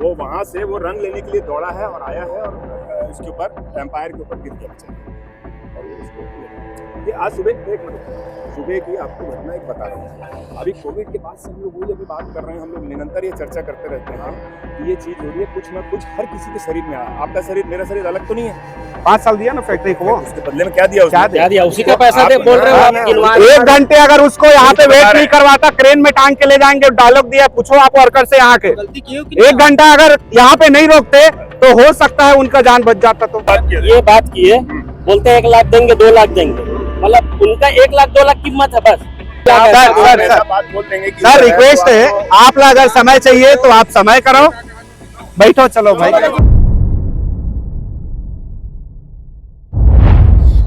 वो वहां से वो रन लेने के लिए दौड़ा है और आया है और इसके ऊपर एम्पायर के ऊपर गिर गया बेचारा। और ये आज सुबह एक मिनट सुबह की आपको घटना एक बता रहा हूँ। अभी कोविड के बाद से हम लोग वही अभी बात कर रहे हैं, हम लोग निरंतर ये चर्चा करते रहते हैं कि ये चीज हो रही है, कुछ ना कुछ हर किसी के शरीर में आया। आपका शरीर मेरा शरीर अलग तो नहीं है। 5 साल दिया ना फैक्ट्री को, उसके बदले में क्या दिया उसने? क्या दिया? उसी का पैसा दे बोल रहे हो आप। 1 घंटे अगर उसको यहाँ पे वेट नहीं करवाता, क्रेन में टांग के ले जाएंगे। डायलॉग दिया, पूछो आप वर्कर से यहाँ के। 1 घंटा अगर यहाँ पे नहीं रोकते तो हो सकता है उनका जान बच जाता। तो ये बात की है, बोलते हैं 1 लाख देंगे 2 लाख देंगे, मतलब उनका 1 लाख 2 लाख कीमत है बस। सर रिक्वेस्ट है, आप लोग अगर समय चाहिए तो आप समय करो, बैठो चलो भाई।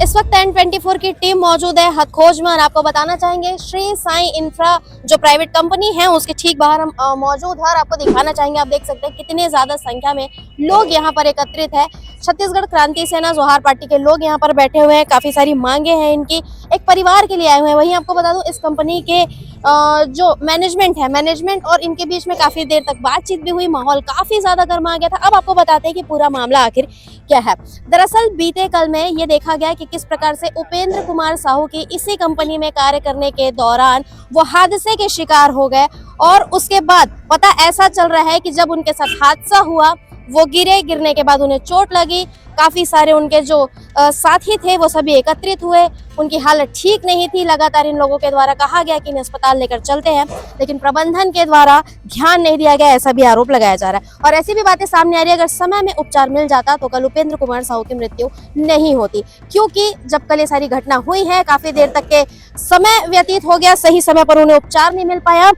इस वक्त N24 की टीम मौजूद है हथखोज में और आपको बताना चाहेंगे श्री साईं इंफ्रा जो प्राइवेट कंपनी है उसके ठीक बाहर हम मौजूद है और आपको दिखाना चाहेंगे। आप देख सकते हैं कितने ज्यादा संख्या में लोग यहाँ पर एकत्रित है। छत्तीसगढ़ क्रांति सेना जोहार पार्टी के लोग यहाँ पर बैठे हुए हैं। काफी सारी मांगे हैं इनकी, एक परिवार के लिए आए हुए हैं। वहीं आपको बता दूं इस कंपनी के जो मैनेजमेंट और इनके बीच में काफी देर तक बातचीत भी हुई, माहौल काफी ज्यादा गर्मा गया था। अब आपको बताते हैं कि पूरा मामला आखिर क्या है। दरअसल बीते कल में ये देखा गया कि किस प्रकार से उपेंद्र कुमार साहू की इसी कंपनी में कार्य करने के दौरान वो हादसे के शिकार हो गए और उसके बाद पता ऐसा चल रहा है कि जब उनके साथ हादसा हुआ वो गिरने के बाद उन्हें चोट लगी। काफी सारे उनके जो साथी थे वो सभी एकत्रित हुए, उनकी हालत ठीक नहीं थी। लगातार इन लोगों के द्वारा कहा गया कि इन्हें अस्पताल लेकर चलते हैं, लेकिन प्रबंधन के द्वारा ध्यान नहीं दिया गया, ऐसा भी आरोप लगाया जा रहा है। और ऐसी भी बातें सामने आ रही है अगर समय में उपचार मिल जाता तो कल उपेंद्र कुमार साहू की मृत्यु नहीं होती, क्योंकि जब कल ये सारी घटना हुई है काफी देर तक के समय व्यतीत हो गया, सही समय पर उन्हें उपचार नहीं मिल पाया,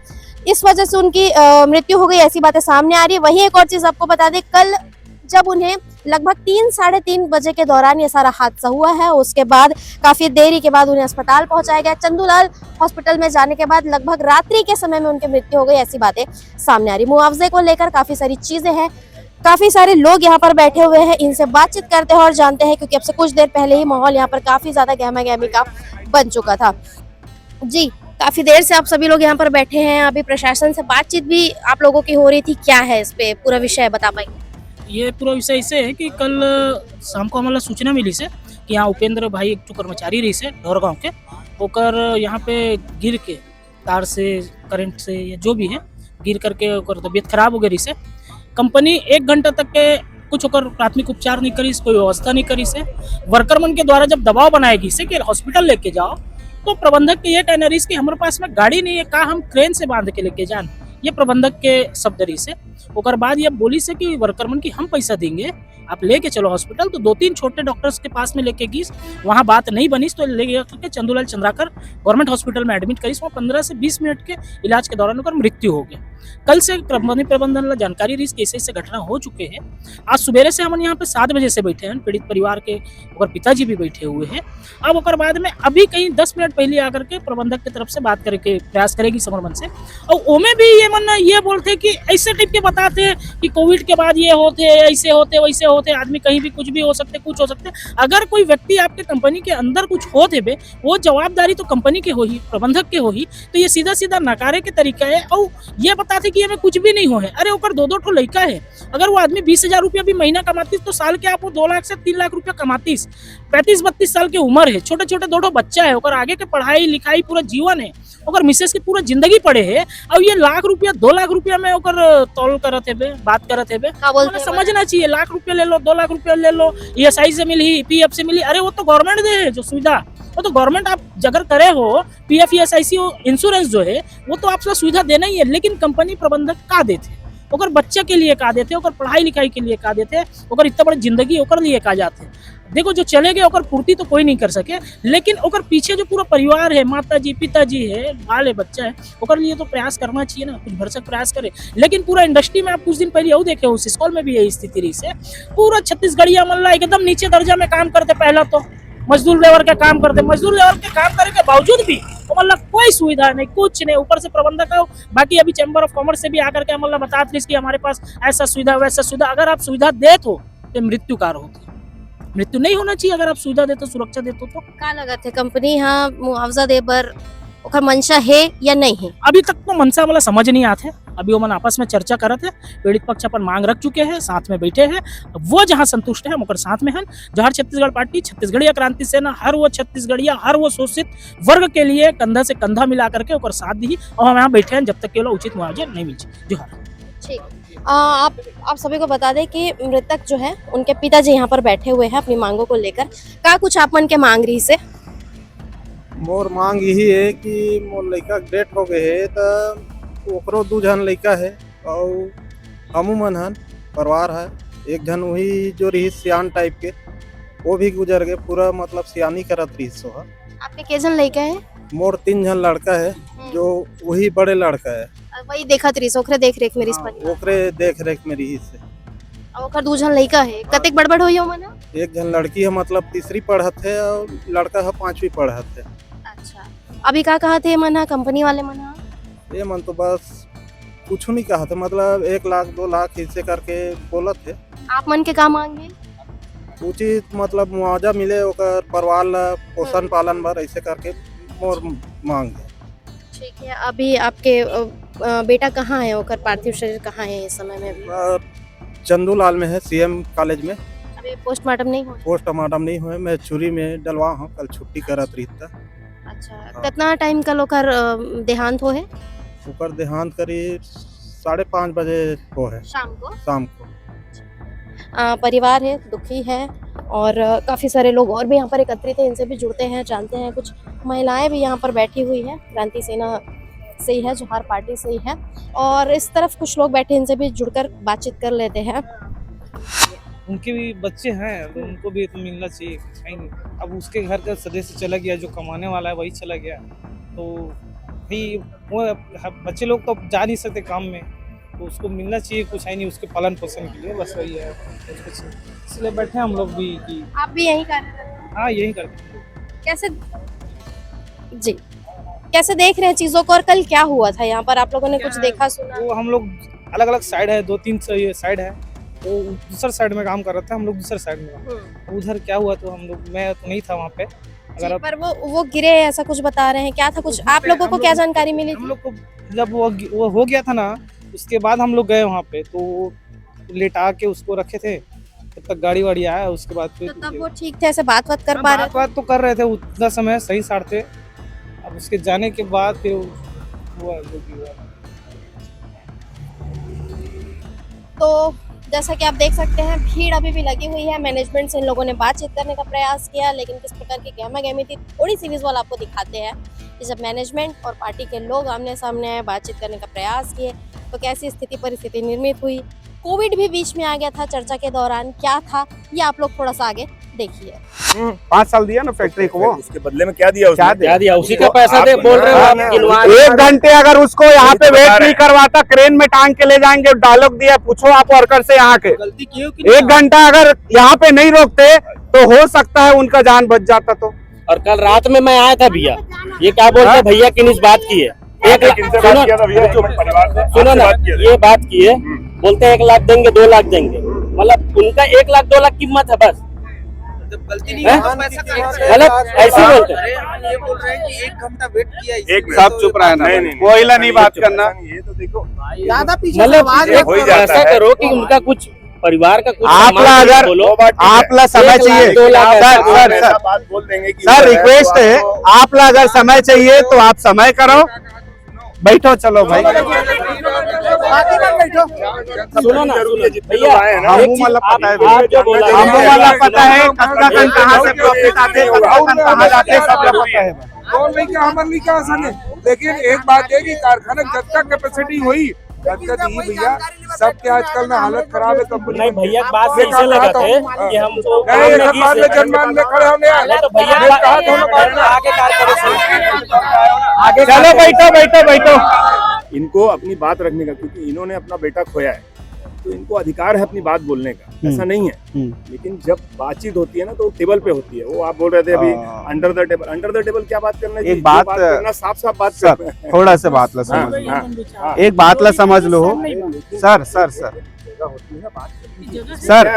इस वजह से उनकी मृत्यु हो गई, ऐसी बातें सामने आ रही है। वही एक और चीज आपको बता दें, कल जब उन्हें लगभग 3-3:30 बजे के दौरान ये सारा हादसा हुआ है, उसके बाद काफी देरी के बाद उन्हें अस्पताल पहुंचाया गया। चंदूलाल हॉस्पिटल में जाने के बाद लगभग रात्रि के समय में उनकी मृत्यु हो गई, ऐसी बातें सामने आ रही। मुआवजे को लेकर काफी सारी चीजें हैं, काफी सारे लोग यहाँ पर बैठे हुए हैं, इनसे बातचीत करते हैं और जानते हैं, क्योंकि अब से कुछ देर पहले ही माहौल यहाँ पर काफी ज्यादा गहमा गहमी का बन चुका था। जी, काफी देर से आप सभी लोग यहाँ पर बैठे हैं, अभी प्रशासन से बातचीत भी आप लोगों की हो रही थी, क्या है इस पे पूरा विषय बता पाएंगे? ये पूरा विषय ऐसे है कि कल शाम को हमारा सूचना मिली से कि यहाँ उपेंद्र भाई एक जो कर्मचारी रही से ढोरगांव के होकर यहाँ पे गिर के तार से करंट से या जो भी है गिर करके तबीयत खराब हो गई से कंपनी 1 घंटा तक के कुछ होकर प्राथमिक उपचार नहीं करी, कोई व्यवस्था नहीं करी से। वर्करमन के द्वारा जब दबाव बनाएगी से कि हॉस्पिटल लेके जाओ तो प्रबंधक के ये कहना रही कि हमारे पास में गाड़ी नहीं है, कहा हम क्रेन से बांध के लेके जान, ये प्रबंधक के शब्द रही से। ओकर बाद ये बोली से कि वर्करमन की हम पैसा देंगे, आप लेके चलो हॉस्पिटल। तो 2-3 छोटे डॉक्टर्स के पास में लेके गई, वहाँ बात नहीं बनी तो ले गया करके चंदूलाल चंद्राकर गवर्नमेंट हॉस्पिटल में एडमिट करी। वहाँ 15 से 20 मिनट के इलाज के दौरान उनका मृत्यु हो गया। कल से कंपनी प्रबंधन ला जानकारी रही कि ऐसे घटना हो चुके हैं। आज सुबेरे से हम यहाँ पे 7 बजे से बैठे हैं, पीड़ित परिवार के और पिताजी भी बैठे हुए हैं। अब ओकर बाद में अभी कहीं 10 मिनट पहले आकर के प्रबंधक की तरफ से बात करके प्रयास करेगी समरमन से, और ओमे भी ये मन ये बोलते कि ऐसे टाइप के बताते कि कोविड के बाद ये होते ऐसे होते वैसे होते, आदमी कहीं भी कुछ भी हो सकते, कुछ हो सकते। अगर कोई व्यक्ति आपके कंपनी के अंदर कुछ होते बे, वो जवाबदारी तो कंपनी के हो ही, प्रबंधक के हो ही। तो ये सीधा सीधा नकारे के तरीका है और ये बताते कि हमें कुछ भी नहीं हो है। अरे ऊपर 2-2 ठो लड़का है, अगर वो आदमी 20,000 रुपया भी महीना कमाती तो साल के आप वो 2 लाख से 3 लाख रुपया कमाती। 35-32 साल की उम्र है, छोटे छोटे 2 बच्चा है, और आगे के पढ़ाई लिखाई पूरा जीवन है, और मिसेस की पूरा जिंदगी पड़े है। अब ये लाख रुपया 2 लाख रुपया में ओकर तौल करत है बे, बात करत है बे। समझना चाहिए, लाख रुपया ले लो, 2 लाख रुपया ले लो, ESI से मिली, PF से मिली। अरे वो तो गवर्नमेंट दे है जो सुविधा, वो तो गवर्नमेंट आप अगर करे हो PF ESI इंश्योरेंस जो है वो तो आपको सुविधा देना ही है। लेकिन कंपनी प्रबंधक का देते, ओकर बच्चे के लिए का देते, ओकर पढ़ाई लिखाई के लिए का देते, ओकर इतना बड़ी जिंदगी ओकर लिए का जाते। देखो जो चले गए ओकर पूर्ति तो कोई नहीं कर सके, लेकिन ओकर पीछे जो पूरा परिवार है, माताजी पिताजी है, बाल है, बच्चा है, ओकर लिए तो प्रयास करना चाहिए ना, कुछ भरसक प्रयास करे। लेकिन पूरा इंडस्ट्री में आप कुछ दिन पहले वो देखे हो, सिस्कॉल में भी यही स्थिति रही से, पूरा छत्तीसगढ़िया मल्ला एकदम नीचे दर्जा में काम करते। पहला तो मजदूर लेबर के काम करते, मजदूर लेबर के काम करने के बावजूद भी तो मतलब कोई सुविधा नहीं, कुछ नहीं। ऊपर से प्रबंधक आओ, बाकी अभी चैम्बर ऑफ कॉमर्स से भी आकर के मतलब बताते कि हमारे पास ऐसा सुविधा वैसा सुविधा। अगर आप सुविधा दे तो मृत्यु कार होती, मृत्यु नहीं होना चाहिए। अगर आप सुविधा देते, सुरक्षा देते तो का लगत है कंपनी यहाँ मुआवजा दे बर ओकर मंशा है या नहीं है? अभी तक तो मनसा वाला समझ नहीं आते। अभी वो मन आपस में चर्चा करत है, पीड़ित पक्ष अपन मांग रख चुके हैं, साथ में बैठे हैं। वो जहां संतुष्ट है हम ओकर साथ में हैं। जहर छत्तीसगढ़ पार्टी, छत्तीसगढ़िया क्रांति सेना हर वो छत्तीसगढ़िया, हर वो शोषित वर्ग के लिए कंधा से कंधा मिला करके ओकर साथ दी और हम यहाँ बैठे हैं जब तक के लोग उचित मुआवजा नहीं मिल जाए। जोहार। ठीक। आप सभी को बता दें कि मृतक जो है उनके पिताजी यहाँ पर बैठे हुए हैं अपनी मांगों को लेकर। का कुछ आप मन के मांग रही से? मोर मांग यही है कि मोर लड़का डेथ हो गए है तो ओकरो 2 जन लड़का है और हमू मन हन परिवार है। एक जन वही जो रही सियान टाइप के वो भी गुजर गए, पूरा मतलब सियानी करत रही सो है। आपके केजन लड़का है? मोर 3 जन लड़का है जो वही बड़े लड़का है। वही देखत रही ओकरे देख रेख में हाँ, ओकरे देख रेख में रही से। और ओकर 2 जन लड़का है, कतेक बड़बड़ होई मन? एक जन लड़की है मतलब 3री पढ़त है और लड़का है 5वीं पढ़त है। अच्छा, अभी का कहा थे मना कंपनी वाले मना? ये मन तो बस कुछ नहीं कहा था, मतलब 1 लाख 2 लाख ऐसे करके बोलत थे। आप मन के का मांगे? उचित मतलब मुआवजा मिले ओकर परिवार ला पोषण पालन बर ऐसे करके मोर मांग है। ठीक है। अभी आपके बेटा कहाँ है? ओकर पार्थिव शरीर कहाँ है इस समय में? अभी चंदूलाल में है, सीएम कॉलेज में। अभी पोस्टमार्टम नहीं हुआ? पोस्टमार्टम नहीं हुए, मैं छुरी में डलवा हूँ, कल छुट्टी करत रही था। अच्छा, कितना टाइम कल ओकर देहांत हो है? ओकर देहांत करीब 5:30 बजे हो है शाम को। परिवार है, दुखी है और काफ़ी सारे लोग और भी यहाँ पर एकत्रित हैं, इनसे भी जुड़ते हैं, जानते हैं। कुछ महिलाएं भी यहाँ पर बैठी हुई हैं, क्रांति सेना से ही है, जोहार पार्टी से ही है। और इस तरफ कुछ लोग बैठे, इनसे भी जुड़कर बातचीत कर लेते हैं। उनके भी बच्चे हैं तो उनको भी तो मिलना चाहिए, है नहीं। अब उसके घर का सदस्य चला गया, जो कमाने वाला है वही चला गया, तो भाई वो बच्चे लोग तो जा नहीं सकते काम में, तो उसको मिलना चाहिए कुछ, है नहीं, उसके पालन पोषण के लिए, बस वही है कुछ। इसलिए बैठे हम लोग भी कि आप भी यही कर रहे हैं? हाँ यही करते हैं। कैसे देख रहे हैं चीजों को? और कल क्या हुआ था यहाँ पर? आप लोगों ने कुछ देखा सुना? वो हम लोग अलग अलग साइड है, 2-3 साइड है, वो दूसरे साइड में काम कर रहे थे, हम लोग दूसरे साइड में। उधर क्या हुआ तो हम लोग, मैं तो नहीं था वहाँ पे। अगर पर वो गिरे ऐसा कुछ बता रहे हैं, क्या था कुछ? आप लोगों को क्या जानकारी मिली? हम लोग को जब वो हो गया था ना, उसके बाद हम लोग गए वहाँ पे, तो लेटा के उसको रखे थे, तब तक गाड़ी वाड़ी आया, उसके बाद फिर तो तब वो ठीक थे, ऐसे बात कर पा रहे थे? बात तो कर रहे थे उतना समय, सही साढ़ थे। अब उसके जाने के बाद फिर हुआ जो भी हुआ। तो जैसा कि आप देख सकते हैं, भीड़ अभी भी लगी हुई है। मैनेजमेंट से इन लोगों ने बातचीत करने का प्रयास किया, लेकिन किस प्रकार की गहमा-गहमी थी, थोड़ी सी विजुअल आपको दिखाते हैं कि जब मैनेजमेंट और पार्टी के लोग आमने सामने आए, बातचीत करने का प्रयास किए, तो कैसी स्थिति परिस्थिति निर्मित हुई। कोविड भी बीच में आ गया था चर्चा के दौरान, क्या था ये आप लोग थोड़ा सा आगे देखिए। 5 साल दिया ना फैक्ट्री को, वो उसके बदले में क्या दिया उसने? क्या दिया? उसी का पैसा दे बोल रहे हो आप, गिनवा। 1 घंटे अगर उसको यहाँ पे वेट नहीं करवाता, क्रेन में टांग के ले जाएंगे। डायलॉग दिया, पूछो आप वर्कर से यहाँ के। 1 घंटा अगर यहाँ पे नहीं रोकते तो हो सकता है उनका जान बच जाता। तो और कल रात में मैं आया था भैया, ये क्या बोलते हैं भैया किन इस बात की है? सुनो ना, ये बात की है, बोलते हैं 1 लाख देंगे 2 लाख देंगे, मतलब उनका 1 लाख 2 लाख कीमत है बस। मतलब ऐसे बोलते हैं। ये बोल रहे हैं कि 1 घंटा वेट किया, सब चुप रहे ना, कोई नहीं बात करना। ये तो देखो ज्यादा पीछे मतलब ऐसा करो कि उनका कुछ परिवार का कुछ आपला अगर आपला समय चाहिए, बात बोल देंगे कि सर रिक्वेस्ट है, आपला अगर समय चाहिए तो आप समय करो, बैठो, चलो भाई। सुनो ना भैया, हमू वाला पता है, हमू वाला पता है, कत्ता कहाँ से प्रॉफिट आते, कत्ता कहाँ जाते, सब लोग पता है। लेकिन एक बात है कि कारखाना जब तक कैपेसिटी हुई भैया, सबके आजकल ना हालत खराब है कंपनी। नहीं भैया बात से ऐसे लगा थे कि हम तो जनमान में खड़े होने तो भैया आगे आगे चलो, बैठो। इनको अपनी बात रखने का, क्योंकि इन्होंने अपना बेटा खोया है, तो इनको अधिकार है अपनी बात बोलने का, ऐसा नहीं है। लेकिन जब बातचीत होती है ना तो टेबल पे होती है। वो आप बोल रहे थे अभी अंडर द टेबल क्या बात करना है? एक बात करना, साफ बात सर, करना। थोड़ा सा बात ला समझ लो, एक बात ला समझ लो। सर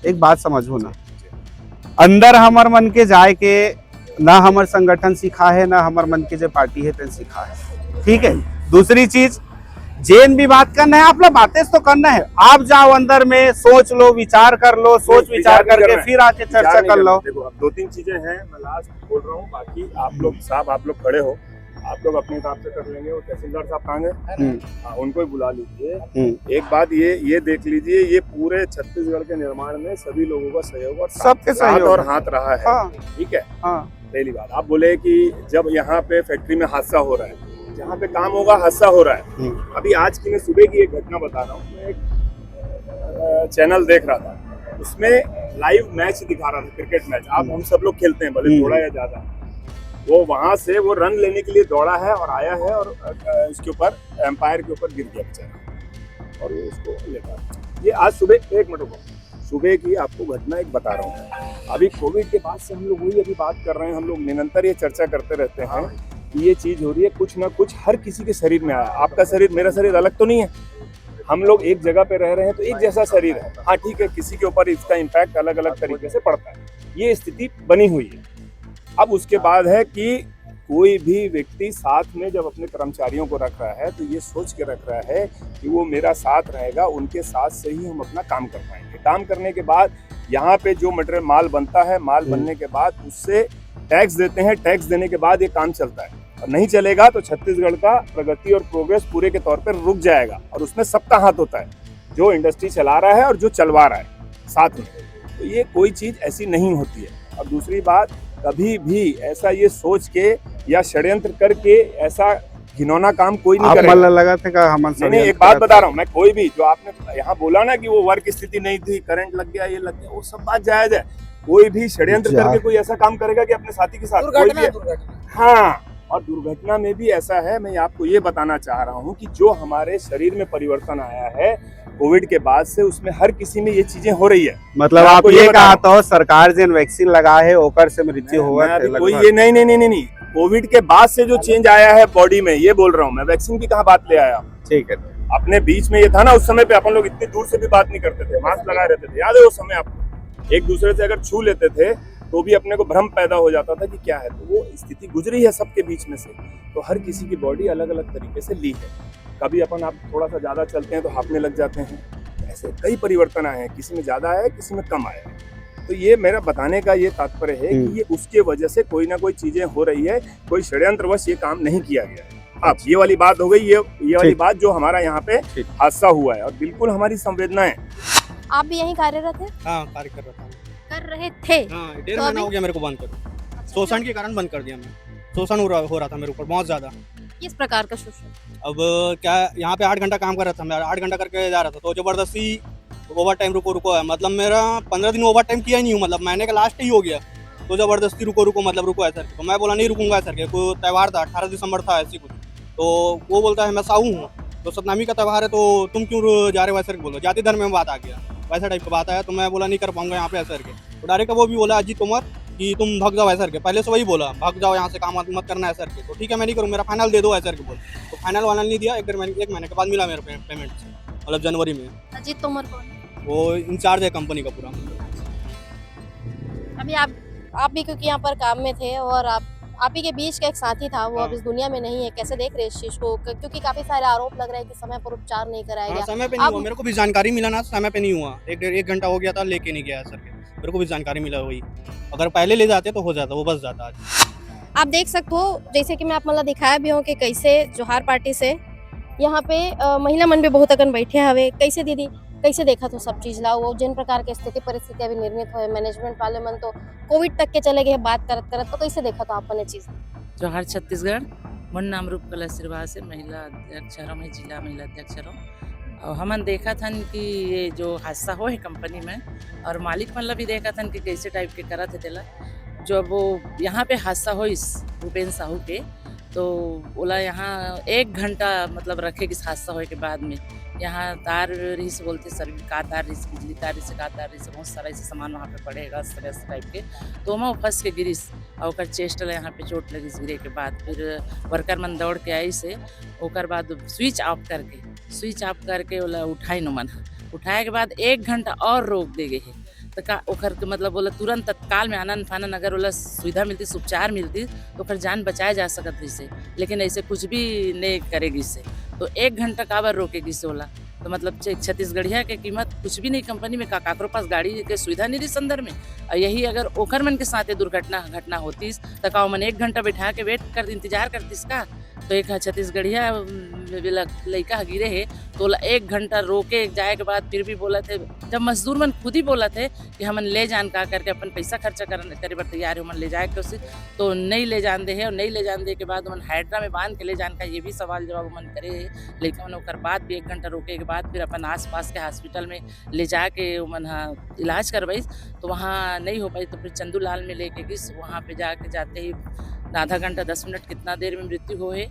एक बात समझो ना, अंदर हमार मन के जाए के ना हमार संगठन सिखा है, ना हमार मन की जो पार्टी है तेन सिखा है। ठीक है, दूसरी चीज जेन भी बात करना है, आप लोग बातें तो करना है, आप जाओ अंदर में सोच लो, विचार कर लो, सोच विचार करके फिर आके चर्चा कर लो। देखो अब 2-3 चीजें हैं, मैं लास्ट बोल रहा हूँ, बाकी आप लोग साहब, आप लोग खड़े हो, आप लोग अपने हिसाब से कर लेंगे। वो तहसीलदार साहब कहाँ गए? हाँ, उनको ही बुला लीजिए। एक बात ये देख लीजिए, ये पूरे छत्तीसगढ़ के निर्माण में सभी लोगों का सहयोग और सबके सहयोग और हाथ रहा है। हाँ। ठीक है, हाँ। पहली बात आप बोले कि जब यहाँ पे फैक्ट्री में हादसा हो रहा है, जहाँ पे काम होगा हादसा हो रहा है। अभी आज की मैं सुबह की एक घटना बता रहा हूँ, मैं एक चैनल देख रहा था, उसमें लाइव मैच दिखा रहा था, क्रिकेट मैच। आप हम सब लोग खेलते हैं, भले थोड़ा या ज्यादा। वो वहां से वो रन लेने के लिए दौड़ा है और आया है, और इसके ऊपर एम्पायर के ऊपर गिर गया बेचारा, और वो उसको लेकर। ये आज सुबह, एक मिनट रुको, सुबह की आपको घटना एक बता रहा हूँ। अभी कोविड के बाद से हम लोग वही अभी बात कर रहे हैं, हम लोग निरंतर ये चर्चा करते रहते हैं कि ये चीज हो रही है, कुछ ना कुछ हर किसी के शरीर में आया। आपका शरीर मेरा शरीर अलग तो नहीं है, हम लोग एक जगह पे रह रहे हैं तो एक जैसा शरीर है। हाँ ठीक है, किसी के ऊपर इसका इम्पैक्ट अलग अलग तरीके से पड़ता है, ये स्थिति बनी हुई है। अब उसके बाद है कि कोई भी व्यक्ति साथ में जब अपने कर्मचारियों को रख रहा है तो ये सोच के रख रहा है कि वो मेरा साथ रहेगा, उनके साथ से ही हम अपना काम कर पाएंगे। काम करने के बाद यहाँ पे जो मटेरियल माल बनता है, माल बनने के बाद उससे टैक्स देते हैं, टैक्स देने के बाद ये काम चलता है। और नहीं चलेगा तो छत्तीसगढ़ का प्रगति और प्रोग्रेस पूरे के तौर पर रुक जाएगा, और उसमें सबका हाथ होता है, जो इंडस्ट्री चला रहा है और जो चलवा रहा है साथ में। तो ये कोई चीज ऐसी नहीं होती है। और दूसरी बात, कभी भी ऐसा ये सोच के या षड्यंत्र करके ऐसा घिनौना काम कोई नहीं करेगा। लगा था हमारे नहीं, एक बात बता रहा हूँ मैं, कोई भी जो आपने यहाँ बोला ना कि वो वर्क स्थिति नहीं थी, करंट लग गया, ये लग गया, वो सब बात जायज है। कोई भी षड्यंत्र करके कोई ऐसा काम करेगा कि अपने साथी के साथ कोई भी, हाँ, और दुर्घटना में भी ऐसा है। मैं आपको ये बताना चाह रहा हूँ कि जो हमारे शरीर में परिवर्तन आया है कोविड के बाद से, उसमें हर किसी में ये चीजें हो रही है। मतलब आप ये कहा तो सरकार जिन वैक्सीन लगा है ओकर से मृत्यु हुआ है, कोई ये नहीं, कोविड के बाद से जो चेंज आया है बॉडी में, ये बोल रहा हूँ मैं, वैक्सीन की कहाँ बात ले आया। ठीक है, अपने बीच में ये था ना, उस समय पे अपन लोग इतनी दूर से भी बात नहीं करते थे, मास्क लगाए रहते थे, याद है उस समय आपको? एक दूसरे से अगर छू लेते थे तो भी अपने को भ्रम पैदा हो जाता था कि क्या है। तो वो स्थिति गुजरी है सबके बीच में से, तो हर किसी की बॉडी अलग अलग तरीके से ली है। कभी अपन आप थोड़ा सा ज्यादा चलते हैं तो हांफने लग जाते हैं, ऐसे कई परिवर्तन आए हैं, किसी में ज्यादा आया है, किसी में कम आया है। तो ये मेरा बताने का ये तात्पर्य है कि ये उसके वजह से कोई ना कोई चीजें हो रही है, कोई षड्यंत्रवश ये काम नहीं किया गया है। अब ये वाली बात हो गई, ये वाली बात जो हमारा यहाँ पे हादसा हुआ है, और बिल्कुल हमारी संवेदनाएं। आप भी यहीं कार्यरत है? हाँ, कार्य कर रहा था। कर रहे थे? हाँ, 1.5 महीना हो गया मेरे को बंद कर, शोषण के कारण बंद कर दिया। मैं शोषण हो रहा था मेरे ऊपर बहुत ज्यादा। किस प्रकार का शोषण? अब क्या, यहाँ पे 8 घंटा काम कर रहा था मैं, 8 घंटा करके जा रहा था, तो जबरदस्ती ओवर टाइम रुको है। मतलब मेरा 15 दिन ओवर टाइम किया ही नहीं हूँ, मतलब महीने का लास्ट ही हो गया, तो जबरदस्ती रुको मतलब रुको ऐसा। तो मैं बोला नहीं रुकूंगा ऐसा करके। कोई त्यौहार था, 18 दिसंबर था ऐसी कुछ, तो वो बोलता है मैं साहू हूँ, तो सतनामी का त्यौहार है, तो तुम क्यों जा रहे हो ऐसा? बोलो जाति धर्म में बात आ गया, वैसा टाइप का बात आया। तो मैं बोला नहीं कर पाऊंगा यहाँ पे ऐसा करके। तो डायरेक्ट वो भी बोला अजीत तोमर कि तुम भाग जाओ ऐसा करके, पहले से वही बोला भाग जाओ यहाँ से, काम मत करना ऐसा करके। तो ठीक है मैं नहीं करूँ, मेरा फाइनल दे दो ऐसा करके बोल। तो फाइनल वाइनल नहीं दिया, एक महीने के बाद मिला मेरे पेमेंट से, मतलब जनवरी में। अजीत तोमर कौन? वो इंचार्ज है कंपनी का पूरा। अभी आप भी क्योंकि यहाँ पर काम में थे, और आप ही के बीच का एक साथी था, वो अब इस दुनिया में नहीं है, कैसे देख रहे हैं इस चीज को? क्योंकि काफी सारे आरोप लग रहे हैं कि समय पर उपचार नहीं कराया गया। समय पे नहीं हुआ, मेरे को भी जानकारी मिला ना, समय पे नहीं हुआ, एक घंटा हो गया था, लेके नहीं गया सर के, मेरे को भी जानकारी मिला वही। अगर पहले ले जाते तो हो जाता, वो बस जाता आज। आप देख सकते हो, जैसे कि मैं आप मतलब दिखाया भी हूँ कि कैसे जोहार पार्टी से यहाँ पे महिला मन भी बहुत अगन बैठे हवे। कैसे दीदी, कैसे देखा तो सब चीज ला, वो जिन प्रकार के स्थिति परिस्थिति अभी निर्मित हुए, मैनेजमेंट वाले मन तो कोविड तक के चले गए बात करत तो कैसे देखा तो आपने चीज? जोहार छत्तीसगढ़, मन नाम रूपकला सिरवा से महिला अध्यक्ष मैं जिला महिला अध्यक्ष हूँ। और हमन देखा था कि ये जो हादसा हो है कंपनी में, और मालिक मतलब भी देखा था कि कैसे टाइप के करा थे तेला। जब वो यहाँ पे हादसा हो इस भूपेन्द्र साहू के, तो बोला यहाँ 1 घंटा मतलब रखे किस हादसा होने के बाद में, यहाँ तार रही से बोलते सर का तार रही से, बिजली तार रही से, का तार रही से, बहुत सारा ऐसे सामान वहाँ पे पड़ेगा इस तरह से टाइप के। तो मैं फंस के गिरीस और चेस्ट यहाँ पे चोट लगी। गिरे के बाद फिर वर्कर मन दौड़ के आई से, ओकर बाद स्विच ऑफ करके बोला उठाई न मन, उठाए के बाद 1 घंटा और रोक दे गए है। तो का ओकर के मतलब बोला तुरंत तत्काल में आनन फानन अगर बोला सुविधा मिलती, उपचार मिलती तो ओकर जान बचाया जा सकत से, लेकिन ऐसे कुछ भी नहीं करेगी से। तो 1 घंटा काबर रोकेगी से बोला, तो मतलब छत्तीसगढ़िया के कीमत कुछ भी नहीं, कंपनी में काकरो पास गाड़ी के सुविधा नहीं रही संदर्भ में। और यही अगर ओकर मन के साथ दुर्घटना घटना होतीस तो का मन 1 घंटा बैठा के वेट कर इंतजार करतीस का। तो एक छत्तीसगढ़िया लड़का गिरे है तो 1 घंटा रोके जाए के बाद फिर भी बोला थे, जब मजदूर मन खुद ही बोला थे कि हमन ले जान का करके अपन पैसा खर्चा करे बर तैयार है, मन ले जाए कोशिश तो नहीं ले जान दे है। और नहीं ले जान दे के बाद मन हाइड्रा में बांध के ले जान का, ये भी सवाल जवाब मन करे है। लेकिन मन ओकर बाद भी 1 घंटा रोके के बाद फिर अपन आसपास के हॉस्पिटल में ले जाके मन इलाज करवाई, तो वहाँ नहीं हो पाई तो फिर चंदूलाल में लेके गई। वहाँ पे जाके जाते ही आधा घंटा 10 मिनट कितना देर में मृत्यु होए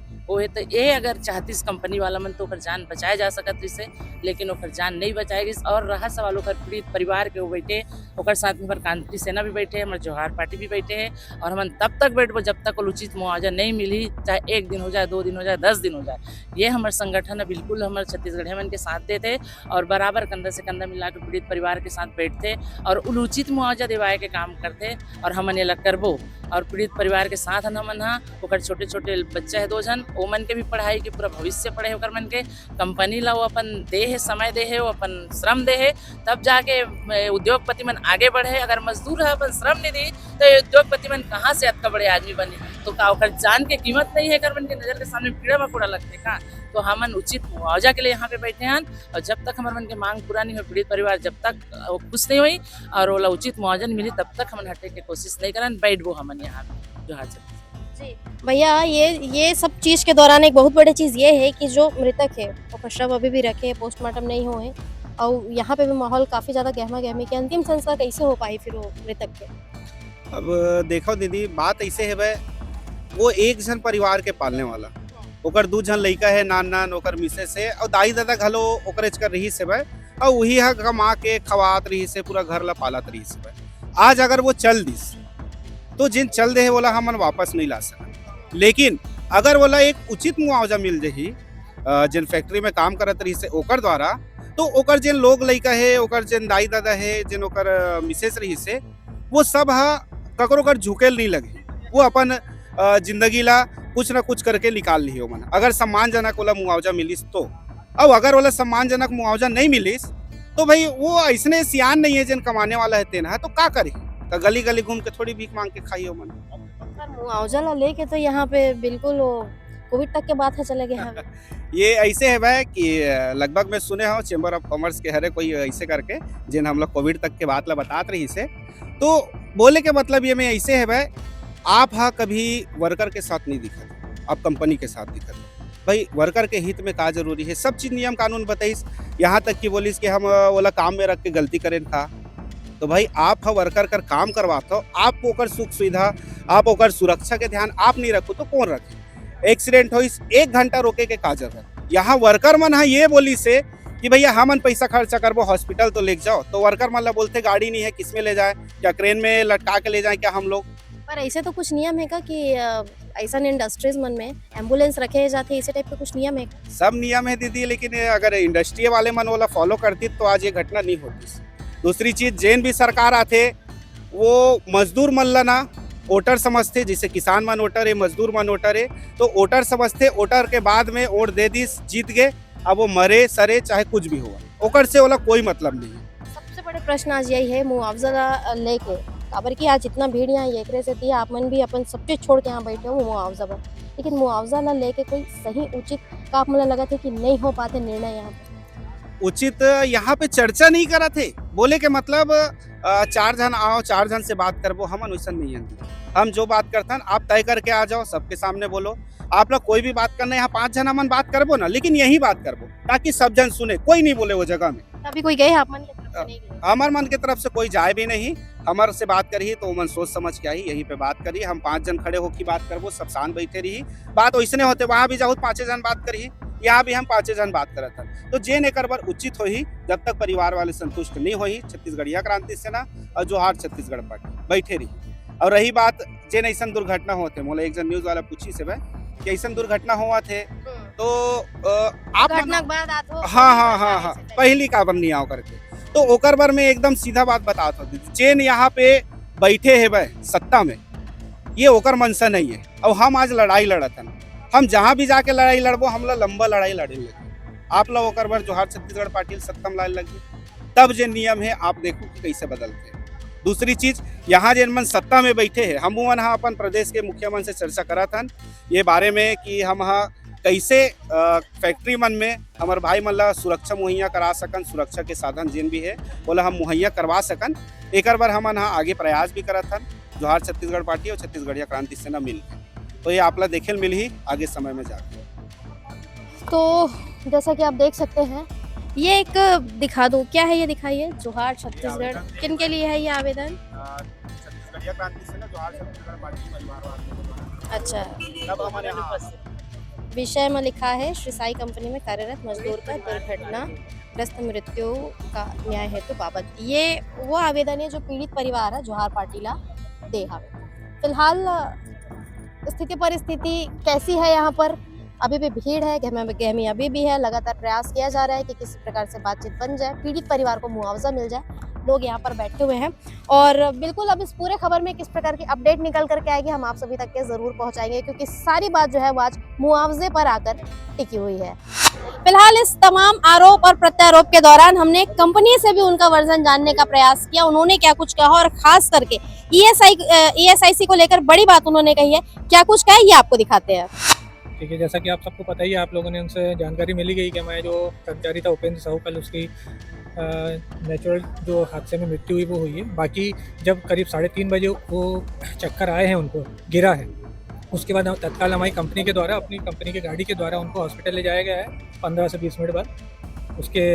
तो ये अगर चाहतीस कंपनी वाला मन तो ओकर जान बचाया जा सकत इसे, लेकिन ओकर जान नहीं बचाएगी। और रहा सवाल ओकर पीड़ित परिवार के, वो बैठे ओकर साथ में क्रांति सेना भी बैठे है, हमारे जोहार पार्टी भी बैठे हैं, और हम तब तक बैठबो जब तक उचित मुआवजा नहीं मिली, चाहे 1 दिन हो जाए, 2 दिन हो जाए, 10 दिन हो जाए। ये हमारे संगठन है, बिल्कुल हमारे छत्तीसगढ़ मन के साथ देते और बराबर कंधा से कंधा मिला के पीड़ित परिवार के साथ बैठते और उचित मुआवजा दिवाए के काम करते। और हमन ये लग करबो और पीड़ित परिवार के साथ हमन ओकर छोटे छोटे बच्चे है 2 जन, ओ मन के भी पढ़ाई के पूरा भविष्य पढ़े ओकर मन के, कंपनी ला वो अपन दे है, समय दे है, वो अपन श्रम दे है, तब जाके उद्योगपति मन आगे बढ़े। अगर मजदूर है अपन श्रम नहीं दी तो उद्योगपति मन कहाँ से अतका बड़े आदमी बने, तो का ओकर जान के कीमत नहीं है, कर मन के नजर के सामने कीड़ा मकोड़ा लगते का। तो हमन उचित मुआवजा के लिए यहाँ पे बैठे हैं, और जब तक हमारे मन के मांग पूरा नहीं हो, पीड़ित परिवार जब तक खुश नहीं हुई और वो उचित मुआवजा नहीं मिली, तब तक हमन हटे के कोशिश नहीं करन, बैठबो हमन यहाँ पे जो हाजिर। जी भैया, ये सब चीज के दौरान एक बहुत बड़ी चीज ये है कि जो मृतक है वो शव अभी भी रखे, पोस्टमार्टम नहीं हुए, और यहाँ पे भी माहौल काफी ज्यादा गहमा गहमी के। अंतिम संस्कार कैसे हो पाई फिर वो मृतक के? अब देखो दीदी, बात ऐसे है भाई, वो एक जन परिवार के पालने वाला, ओकर 2 जन लड़का है, नान ओकर मिसेस है, और दाई दादा घलो ओकरेज कर रही से भाई, और वही है कमा के खवात रही से, पूरा घर ला पालत रही से भाई। आज अगर वो चल दिस तो जिन चल दे है बोला हमन वापस नहीं ला सकते, लेकिन अगर बोला एक उचित मुआवजा मिल जाही जिन फैक्ट्री में काम करत रही से ओकर द्वारा, तो ओकर जिन लोग लड़का है, ओकर जिन दाई दादा है, जिन ओकर मिसेस रही से, वो सब ककरो कर झुकेल नहीं लगे, वो अपन जिंदगी ला कुछ ना कुछ करके निकाल ली हो मन। अगर सम्मानजनक वाला मुआवजा मिलिस तो, अब अगर वाला सम्मानजनक मुआवजा नहीं मिलिस तो भाई वो ऐसने सियान नहीं है जिन कमाने वाला है तेना, तो का करे, तो गली गली घूम के थोड़ी भीख मांग के खाई हो मन। मुआवजा ला लेके तो यहाँ पे बिल्कुल कोविड तक के बात है चले गए। ये ऐसे है भाई कि लगभग मैं सुने हो चेंबर ऑफ कॉमर्स के हरे कोई ऐसे करके जिन हम लोग कोविड तक के बात ला बतात रही से, तो बोले के मतलब ये में ऐसे है भाई, आप कभी वर्कर के साथ नहीं दिखत, आप कंपनी के साथ दिखत भाई। वर्कर के हित में का जरूरी है, सब चीज नियम कानून बताइस, यहाँ तक कि बोलिस कि हम वाला काम में रख के गलती करें था, तो भाई आप वर्कर कर काम करवाते हो, आप ओकर सुख सुविधा, आप ओकर सुरक्षा के ध्यान आप नहीं रखो तो कौन रखे। एक्सीडेंट हो 1 घंटा रोके के का जरूरत, यहाँ वर्कर मन है ये बोली से कि भैया हमन पैसा खर्चा करबो, हॉस्पिटल तो ले जाओ, तो वर्कर मतलब बोलते गाड़ी नहीं है, किस में ले जाए, क्या क्रेन में लटका के ले जाए क्या हम लोग। पर ऐसे तो कुछ नियम है का कि ऐसा इंडस्ट्रीज मन में एम्बुलेंस रखे जाते, इसे टाइप के कुछ नियम है? सब नियम है दीदी, लेकिन अगर इंडस्ट्री वाले मन वाला फॉलो करती तो आज ये घटना नहीं होती। दूसरी चीज, जैन भी सरकार आते वो मजदूर मन ला ना वोटर समझते, जिसे किसान मन वोटर है, मजदूर मन वोटर है, तो वोटर समझते, वोटर के बाद में वोट दे दी, जीत गए, अब वो मरे सरे चाहे कुछ भी हुआ, ओकर से वाला कोई मतलब नहीं है। सबसे बड़े प्रश्न आज यही है मुआवजा लेके, काबर की आज इतना भीड़ यहाँ एकरे से थी, आप मन भी अपन सब चीज छोड़ के यहाँ बैठे हो मुआवजा पर, लेकिन मुआवजा ला लेके कोई सही उचित का आप मन लगा थे कि नहीं हो पाते निर्णय यहाँ पे? उचित यहाँ पे चर्चा नहीं करा थे, बोले के मतलब 4 जन आओ, 4 जन से बात करबो, हम अनुसन नहीं है, हम जो बात करते हैं आप तय करके आ जाओ, सबके सामने बोलो, आप लोग कोई भी बात करना, यहाँ 5 जन हमन बात करबो ना, लेकिन यही बात करबो ताकि सब जन सुने, कोई नहीं बोले वो जगह में। अभी कोई गए आप मन के तरफ से? नहीं गए। हमारे मन की तरफ से कोई जाए भी नहीं, हमारे से बात करी तो मन सोच समझ के आई, यहीं पे बात करी, हम 5 जन खड़े होकर बात करबो, सब शांत बैठे रही, बात वैसने होते, वहाँ भी जाओ 5 जन बात करी, यहाँ भी हम 5 जन बात करत हन, तो जे नेकर बर उचित होही, जब तक परिवार वाले संतुष्ट नहीं होही, छत्तीसगढ़िया क्रांति सेना और जोहार छत्तीसगढ़ पार्टी बैठे रही। और रही बात जेन ऐसा दुर्घटना होते, मोला एक जन न्यूज वाला पूछी से भाई कि ऐसा दुर्घटना हुआ थे तो आप घटना के बाद हाँ पहली काबर नहीं आओ करके, तो ओकर बार में एकदम सीधा बात बताता हूँ, चेन यहाँ पे बैठे है भाई सत्ता में, ये ओकर मनसा नहीं है। और हम आज लड़ाई लड़त हन, हम जहाँ भी जाके लड़ाई लड़बो, हम लोग लंबा लड़ाई लड़े लगे। आप लोग ओकर बार जोहार छत्तीसगढ़ पार्टी सत्ता में लाए लगे, तब जो नियम है आप देखो कि कैसे बदलते हैं। दूसरी चीज, यहाँ जिन मन सत्ता में बैठे हैं, हम मन हाँ अपन प्रदेश के मुख्यमंत्री से चर्चा करा था ये बारे में कि हम हाँ कैसे फैक्ट्री मन में हमारे भाई मन ला सुरक्षा मुहैया करा सकन, सुरक्षा के साधन जिन भी है बोला हम मुहैया करवा सकन। एक बार हम हाँ आगे प्रयास भी करा था जोहार छत्तीसगढ़ पार्टी और छत्तीसगढ़िया क्रांति सेना मिल के, तो ये आप ला देखे मिल ही आगे समय में जाकर। तो जैसा कि आप देख सकते हैं, ये एक दिखा दो, क्या है ये दिखाइए, जोहार छत्तीसगढ़ किन के लिए है ये आवेदन? छत्तीसगढ़िया क्रांति सेना जोहार छत्तीसगढ़ पार्टी परिवार। अच्छा, तब हमारे यहाँ विषय में लिखा है श्री साई कंपनी में कार्यरत मजदूर का दुर्घटनाग्रस्त मृत्यु का न्याय हेतु बाबत, ये वो आवेदन है जो पीड़ित परिवार है जोहार पार्टी ला दे हवे। फिलहाल स्थिति परिस्थिति कैसी है यहाँ पर? अभी भी भीड़ है, गहमी अभी भी है, लगातार प्रयास किया जा रहा है कि किसी प्रकार से बातचीत बन जाए, पीड़ित परिवार को मुआवजा मिल जाए। लोग यहाँ पर बैठे हुए हैं और बिल्कुल अब इस पूरे खबर में किस प्रकार की अपडेट निकल करके आएगी हम आप सभी तक के जरूर पहुंचाएंगे, क्योंकि सारी बात जो है वो आज मुआवजे पर आकर टिकी हुई है। फिलहाल इस तमाम आरोप और प्रत्यारोप के दौरान हमने कंपनी से भी उनका वर्जन जानने का प्रयास किया, उन्होंने क्या कुछ कहा और खास करके ESIC को लेकर बड़ी बात उन्होंने कही है। क्या कुछ कहा ये आपको दिखाते हैं। ठीक है, जैसा कि आप सबको पता ही है, आप लोगों ने उनसे जानकारी मिली गई कि हमारे जो कर्मचारी था उपेंद्र साहू, कल उसकी नेचुरल जो हादसे में मृत्यु हुई वो हुई है। बाकी जब करीब 3:30 बजे वो चक्कर आए हैं, उनको गिरा है, उसके बाद तत्काल हमारी कंपनी के द्वारा, अपनी कंपनी की गाड़ी के द्वारा उनको हॉस्पिटल ले जाया गया है 15 से 20 मिनट बाद, उसके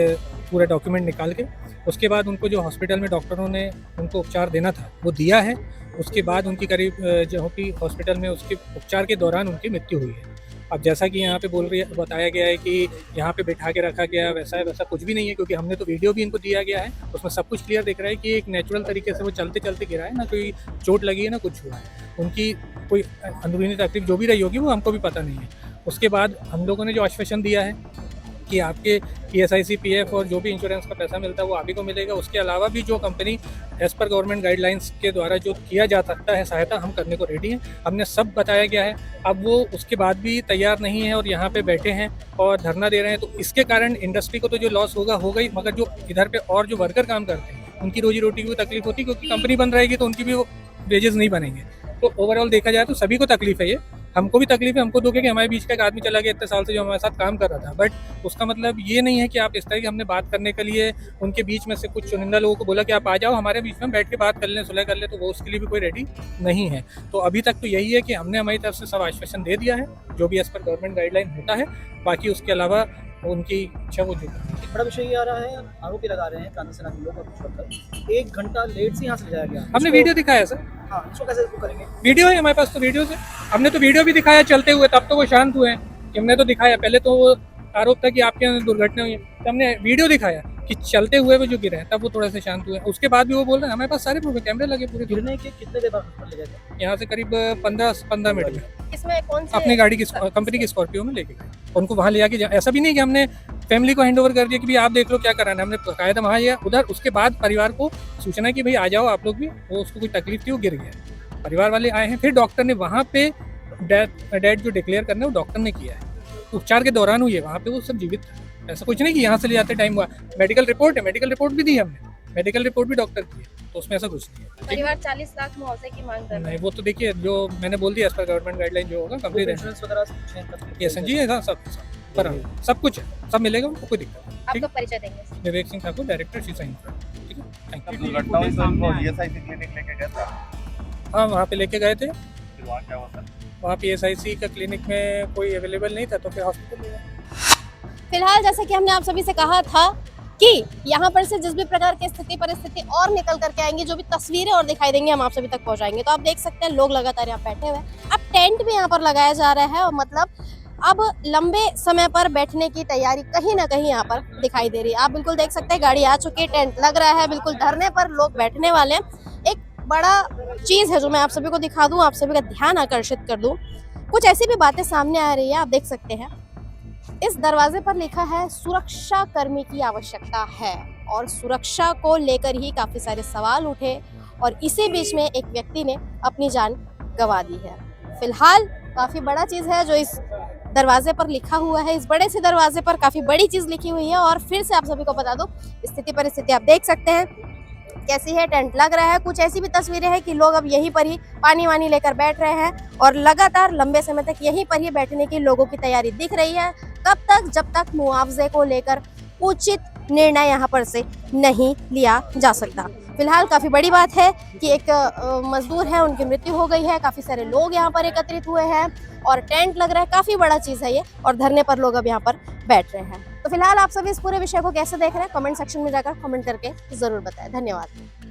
पूरे डॉक्यूमेंट निकाल के। उसके बाद उनको जो हॉस्पिटल में डॉक्टरों ने उनको उपचार देना था वो दिया है। उसके बाद उनकी करीब जो कि हॉस्पिटल में उसके उपचार के दौरान उनकी मृत्यु हुई है। अब जैसा कि यहाँ पे बताया गया है कि यहाँ पे बैठा के रखा गया, वैसा है वैसा कुछ भी नहीं है, क्योंकि हमने तो वीडियो भी इनको दिया गया है, उसमें सब कुछ क्लियर दिख रहा है कि एक नेचुरल तरीके से वो चलते चलते गिरा है, ना कोई चोट लगी है ना कुछ हुआ है। उनकी कोई अंदरूनी तकलीफ जो भी रही होगी वो हमको भी पता नहीं है। उसके बाद हम लोगों ने जो आश्वासन दिया है कि आपके ESIC PF और जो भी इंश्योरेंस का पैसा मिलता है वो आप ही को मिलेगा। उसके अलावा भी जो company as per government guidelines के द्वारा जो किया जा सकता है सहायता, हम करने को रेडी हैं। हमने सब बताया गया है। अब वो उसके बाद भी तैयार नहीं है और यहाँ पे बैठे हैं और धरना दे रहे हैं, तो इसके कारण इंडस्ट्री को तो जो लॉस होगा ही, मगर जो इधर पे और जो वर्कर काम करते हैं उनकी रोजी रोटी की भी तकलीफ होती है, क्योंकि कंपनी बंद रहेगी तो उनकी भी वेजेस नहीं बनेंगे। तो ओवरऑल देखा जाए तो सभी को तकलीफ है, ये हमको भी तकलीफ है। हमको दुख है कि हमारे बीच का एक आदमी चला गया इतने साल से जो हमारे साथ काम कर रहा था, बट उसका मतलब ये नहीं है कि आप इस तरह की, हमने बात करने के लिए उनके बीच में से कुछ चुनिंदा लोगों को बोला कि आप आ जाओ हमारे बीच में बैठ के बात कर लें, सुलह कर ले, तो वो उसके लिए भी कोई रेडी नहीं है। तो अभी तक तो यही है कि हमने हमारी तरफ से सब आश्वासन दे दिया है जो भी एज पर गवर्नमेंट गाइडलाइन होता है। बाकी उसके अलावा उनकी इच्छा वो जो एक बड़ा विषय ये आ रहा है, आरोपी लगा रहे हैं क्रांति सेना के लोग और कुछ वर्कर 1 घंटा लेट से यहाँ से ले जाया गया। हमने वीडियो दिखाया सर। हाँ, इसको कैसे करेंगे? वीडियो है हमारे पास, तो वीडियो से हमने तो वीडियो भी दिखाया चलते हुए, तब तो वो शांत हुए हैं कि हमने तो दिखाया। पहले तो वो आरोप था कि आपके यहाँ दुर्घटना हुई है, तो हमने वीडियो दिखाया कि चलते हुए वो जो गिरे हैं, तब वो थोड़ा सा शांत हुए। उसके बाद भी वो बोल रहे हैं हमारे पास सारे प्रूफ कैमरे लगे पूरे। गिरने के कितने देर बाद ले गए? यहाँ से करीब 15 मिनट में इसमें कौन से अपनी गाड़ी की कंपनी की स्कॉर्पियो में लेके गए उनको, वहाँ ले जाके। ऐसा भी नहीं कि हमने फैमिली को हैंड ओवर कर दिया कि भाई आप देख लो क्या कराना है, हमने बकायदा वहाँ लिया उधर। उसके बाद परिवार को सूचना की भाई आ जाओ आप लोग भी, वो उसको कोई तकलीफ थी वो गिर गया, परिवार वाले आए हैं। फिर डॉक्टर ने वहाँ पे डेथ जो डिक्लेयर करना है वो डॉक्टर ने किया है, उपचार के दौरान हुई है, वहाँ पे वो सब जीवित था। ऐसा कुछ नहीं कि यहाँ से ले जाते टाइम हुआ। मेडिकल रिपोर्ट है, मेडिकल रिपोर्ट भी दी हमने, मेडिकल रिपोर्ट भी डॉक्टर की है, तो उसमें ऐसा कुछ नहीं है। परिवार 40 लाख मुआवजे की मांग कर रहा है। नहीं, वो तो देखिए जो मैंने बोल दिया एज पर गवर्नमेंट गाइडलाइन जो होगा कंप्लीट है। इंश्योरेंस वगैरह ये संजी है, सब कुछ है, सब मिलेगा, उनको कोई दिक्कत नहीं। आपका परिचय देंगे। Vivek Singh Thakur, director Shri Sai infra. ठीक है, थैंक यू। ESIC क्लिनिक लेके गया था, हाँ वहाँ पे लेके गए थे, फिर वहाँ क्या हुआ सर? वहाँ पे ESIC का क्लिनिक में कोई अवेलेबल नहीं था तो फिर हॉस्पिटल ले गए। फिलहाल जैसा कि हमने आप सभी से कहा था कि यहाँ पर से जिस भी प्रकार की स्थिति परिस्थिति और निकल करके आएंगी, जो भी तस्वीरें और दिखाई देंगी हम आप सभी तक पहुँचाएंगे। तो आप देख सकते हैं लोग लगातार यहाँ बैठे हुए हैं। अब टेंट भी यहाँ पर लगाया जा रहा है और मतलब अब लंबे समय पर बैठने की तैयारी कहीं ना कहीं यहाँ पर दिखाई दे रही है। आप बिल्कुल देख सकते हैं गाड़ी आ चुकी है, टेंट लग रहा है, बिल्कुल धरने पर लोग बैठने वाले हैं। एक बड़ा चीज है जो मैं आप सभी को दिखा दूं, आप सभी का ध्यान आकर्षित कर दूं। कुछ ऐसी भी बातें सामने आ रही है, आप देख सकते हैं इस दरवाजे पर लिखा है सुरक्षा कर्मी की आवश्यकता है। और सुरक्षा को लेकर ही काफ़ी सारे सवाल उठे और इसी बीच में एक व्यक्ति ने अपनी जान गंवा दी है। फिलहाल काफ़ी बड़ा चीज़ है जो इस दरवाजे पर लिखा हुआ है, इस बड़े से दरवाजे पर काफ़ी बड़ी चीज़ लिखी हुई है। और फिर से आप सभी को बता दो, स्थिति परिस्थिति आप देख सकते हैं कैसी है। टेंट लग रहा है, कुछ ऐसी भी तस्वीरें हैं कि लोग अब यहीं पर ही पानी वानी लेकर बैठ रहे हैं और लगातार लंबे समय तक यहीं पर ही बैठने की लोगों की तैयारी दिख रही है। कब तक? जब तक मुआवजे को लेकर उचित निर्णय यहाँ पर से नहीं लिया जा सकता। फिलहाल काफ़ी बड़ी बात है कि एक मजदूर है, उनकी मृत्यु हो गई है, काफ़ी सारे लोग यहाँ पर एकत्रित हुए हैं और टेंट लग रहा है, काफ़ी बड़ा चीज़ है ये और धरने पर लोग अब यहाँ पर बैठ रहे हैं। तो फिलहाल आप सभी इस पूरे विषय को कैसे देख रहे हैं, कमेंट सेक्शन में जाकर कमेंट करके ज़रूर बताएं। धन्यवाद।